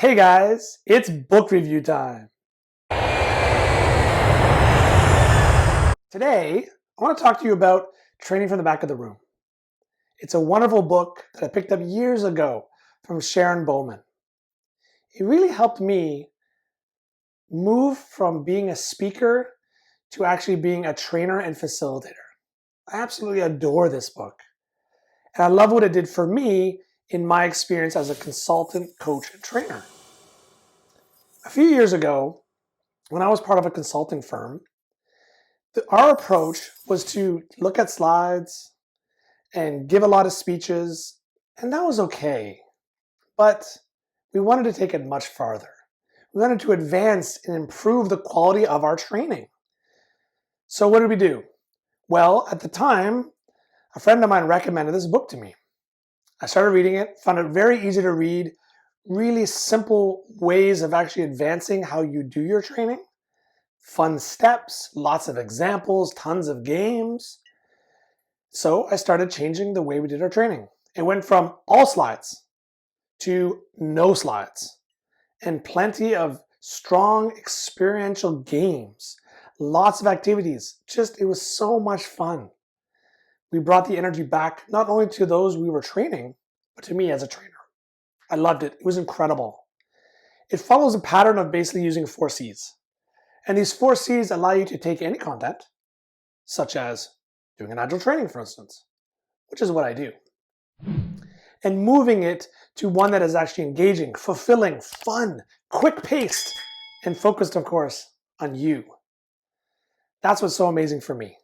Hey guys, it's book review time. Today, I want to talk to you about Training from the Back of the Room. It's a wonderful book that I picked up years ago from Sharon Bowman. It really helped me move from being a speaker to actually being a trainer and facilitator. I absolutely adore this book. And I love what it did for me in my experience as a consultant, coach, and trainer. A few years ago, when I was part of a consulting firm, our approach was to look at slides and give a lot of speeches, and that was okay. But we wanted to take it much farther. We wanted to advance and improve the quality of our training. So what did we do? Well, at the time, a friend of mine recommended this book to me. I started reading it, found it very easy to read, really simple ways of actually advancing how you do your training. Fun steps, lots of examples, tons of games. So I started changing the way we did our training. It went from all slides to no slides and plenty of strong experiential games, lots of activities. It was so much fun. We brought the energy back not only to those we were training, but to me as a trainer. I loved it. It was incredible. It follows a pattern of basically using 4 C's. And these 4 C's allow you to take any content, such as doing an agile training, for instance, which is what I do, and moving it to one that is actually engaging, fulfilling, fun, quick-paced, and focused, of course, on you. That's what's so amazing for me.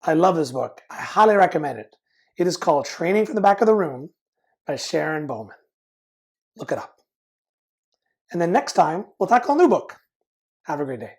I love this book. I highly recommend it. It is called Training from the Back of the Room by Sharon Bowman. Look it up. And then next time, we'll tackle a new book. Have a great day.